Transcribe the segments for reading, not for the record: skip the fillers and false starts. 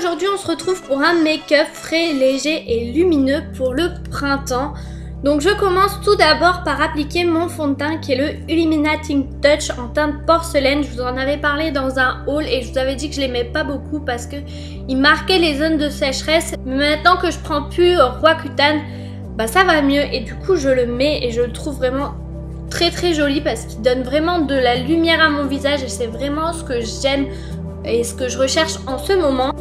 aujourd'hui on se retrouve pour un make-up frais, léger et lumineux pour le printemps. Donc je commence tout d'abord par appliquer mon fond de teint qui est le Illuminating Touch en teinte porcelaine. Je vous en avais parlé dans un haul et je vous avais dit que je l'aimais pas beaucoup parce que il marquait les zones de sécheresse. Mais maintenant que je prends plus Roaccutane, bah ça va mieux et du coup je le mets et je le trouve vraiment très joli parce qu'il donne vraiment de la lumière à mon visage et c'est vraiment ce que j'aime et ce que je recherche en ce moment.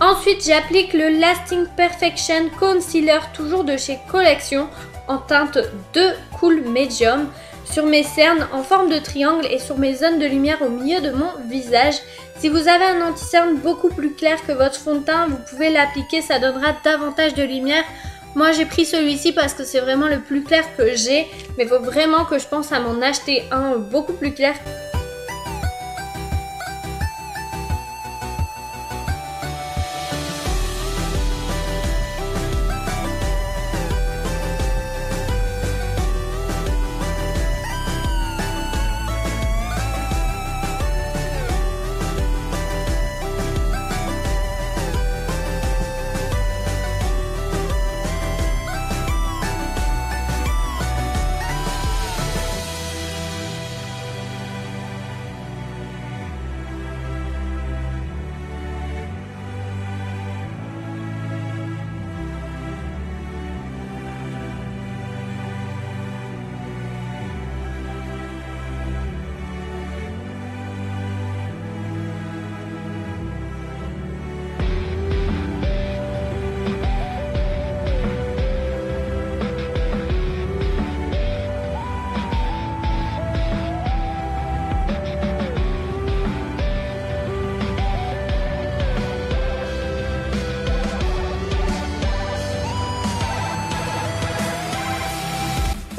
Ensuite, j'applique le Lasting Perfection Concealer, toujours de chez Collection, en teinte de Cool Medium, sur mes cernes en forme de triangle et sur mes zones de lumière au milieu de mon visage. Si vous avez un anti-cerne beaucoup plus clair que votre fond de teint, vous pouvez l'appliquer, ça donnera davantage de lumière. Moi j'ai pris celui-ci parce que c'est vraiment le plus clair que j'ai, mais il faut vraiment que je pense à m'en acheter un beaucoup plus clair.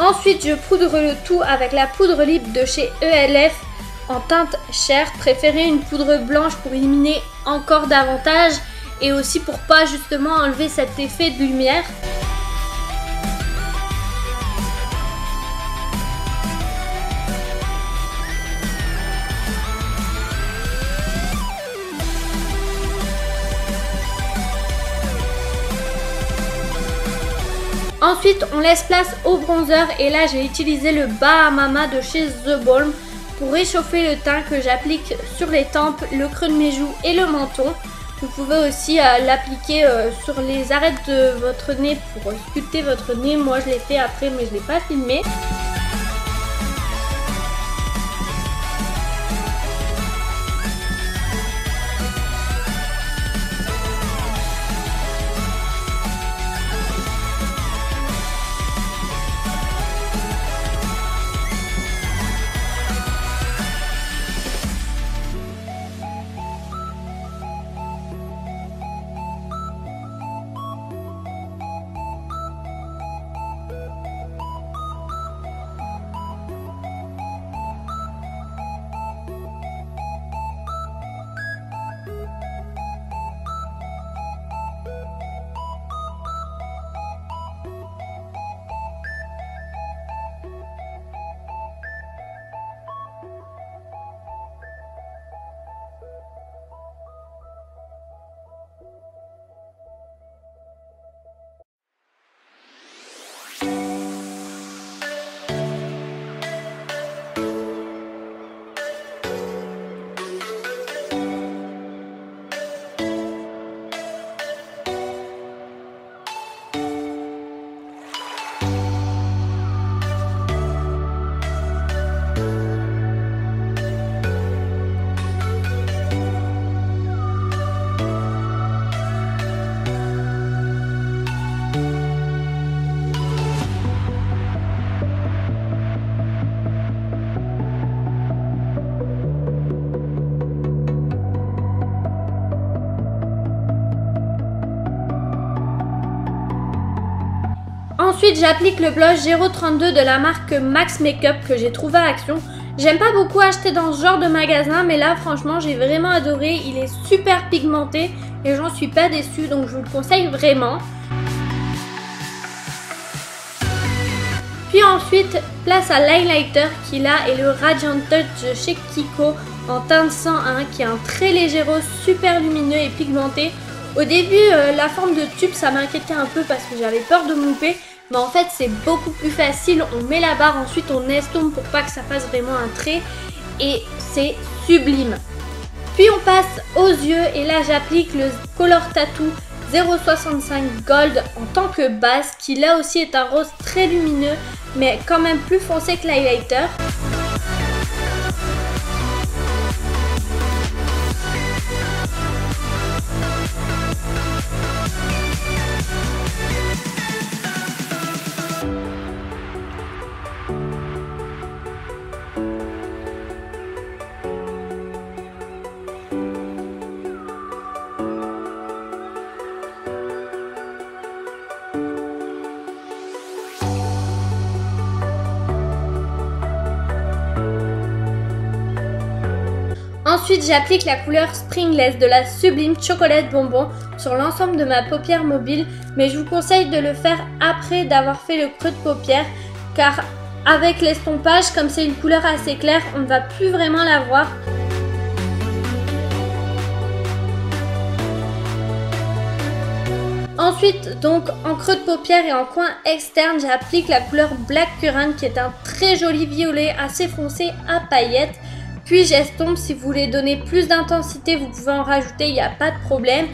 Ensuite, je poudre le tout avec la poudre lip de chez ELF en teinte chair. Préférez une poudre blanche pour illuminer encore davantage et aussi pour pas justement enlever cet effet de lumière. Ensuite, on laisse place au bronzer et là j'ai utilisé le Bahamama de chez The Balm pour réchauffer le teint que j'applique sur les tempes, le creux de mes joues et le menton. Vous pouvez aussi l'appliquer sur les arêtes de votre nez pour sculpter votre nez. Moi je l'ai fait après mais je ne l'ai pas filmé. Ensuite, j'applique le blush 032 de la marque Max Makeup que j'ai trouvé à Action. J'aime pas beaucoup acheter dans ce genre de magasin, mais là franchement j'ai vraiment adoré. Il est super pigmenté et j'en suis pas déçue, donc je vous le conseille vraiment. Puis ensuite, place à l'highlighter qui là est le Radiant Touch de chez Kiko en teinte 101 qui est un très léger rose super lumineux et pigmenté. Au début, la forme de tube ça m'inquiétait un peu parce que j'avais peur de me louper. Mais en fait c'est beaucoup plus facile, on met la barre, ensuite on estompe pour pas que ça fasse vraiment un trait et c'est sublime. Puis on passe aux yeux et là j'applique le Color Tattoo 065 Gold en tant que base qui là aussi est un rose très lumineux mais quand même plus foncé que l'highlighter. Ensuite, j'applique la couleur Springless de la Sublime Chocolate Bonbon sur l'ensemble de ma paupière mobile, mais je vous conseille de le faire après d'avoir fait le creux de paupière, car avec l'estompage, comme c'est une couleur assez claire, on ne va plus vraiment la voir. Ensuite, donc en creux de paupière et en coin externe, j'applique la couleur Black Currant qui est un très joli violet assez foncé à paillettes. Puis j'estompe, si vous voulez donner plus d'intensité, vous pouvez en rajouter, il n'y a pas de problème.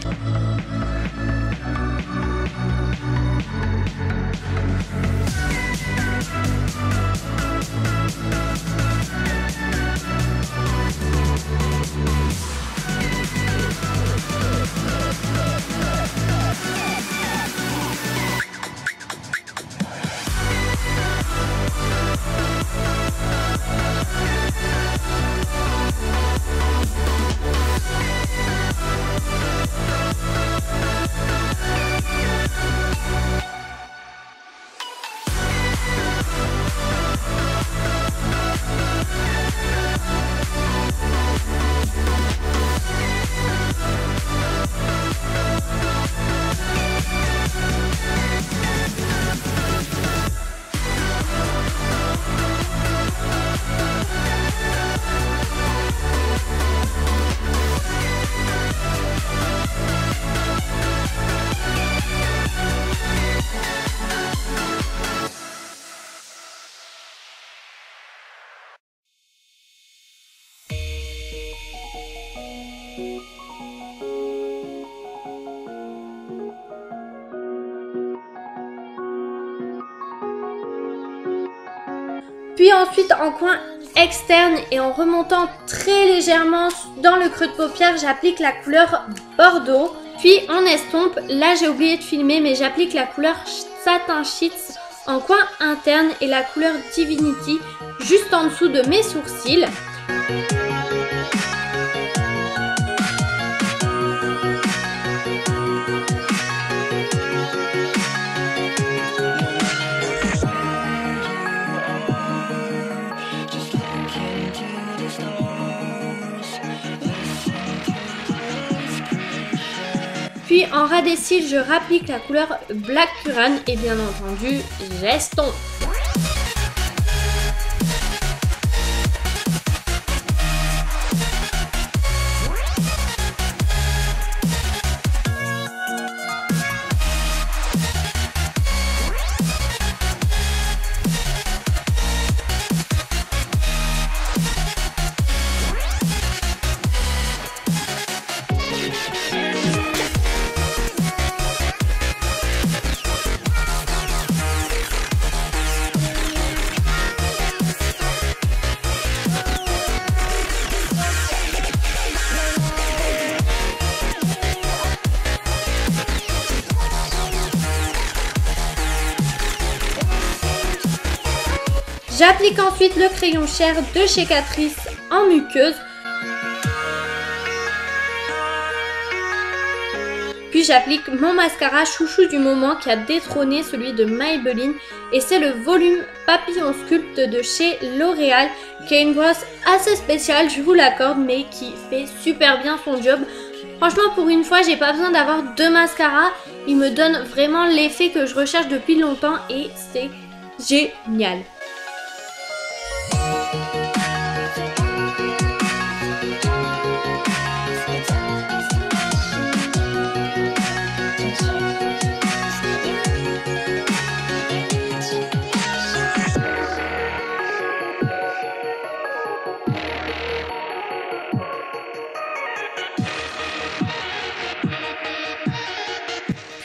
Puis ensuite en coin externe et en remontant très légèrement dans le creux de paupière, j'applique la couleur Bordeaux. Puis on estompe, là j'ai oublié de filmer mais j'applique la couleur Satin Sheets en coin interne et la couleur Divinity juste en dessous de mes sourcils. Puis en ras des cils, je rapplique la couleur Black Currant et bien entendu, j'estompe. J'applique ensuite le crayon Cher de chez Catrice en muqueuse. puis j'applique mon mascara chouchou du moment qui a détrôné celui de Maybelline. Et c'est le volume Papillon Sculpt de chez L'Oréal, qui a une brosse assez spéciale, je vous l'accorde, mais qui fait super bien son job. Franchement, pour une fois, j'ai pas besoin d'avoir deux mascaras. Il me donne vraiment l'effet que je recherche depuis longtemps et c'est génial.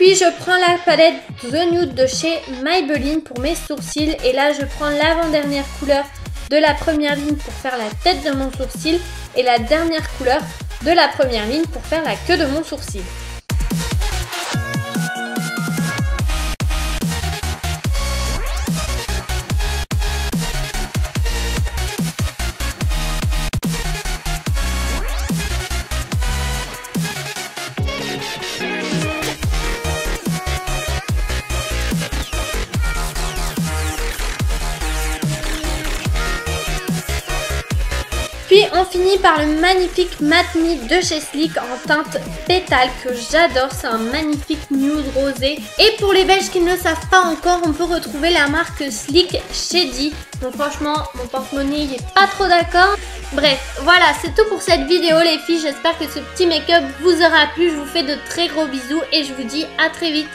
Puis je prends la palette The Nude de chez Maybelline pour mes sourcils. Et là je prends l'avant-dernière couleur de la première ligne pour faire la tête de mon sourcil. Et la dernière couleur de la première ligne pour faire la queue de mon sourcil. Puis on finit par le magnifique Matte Me de chez Sleek en teinte pétale que j'adore, c'est un magnifique nude rosé. Et pour les Belges qui ne le savent pas encore, on peut retrouver la marque Sleek Shady. Donc franchement, mon porte-monnaie il est pas trop d'accord. Bref, voilà, c'est tout pour cette vidéo les filles. J'espère que ce petit make-up vous aura plu. Je vous fais de très gros bisous et je vous dis à très vite.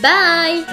Bye!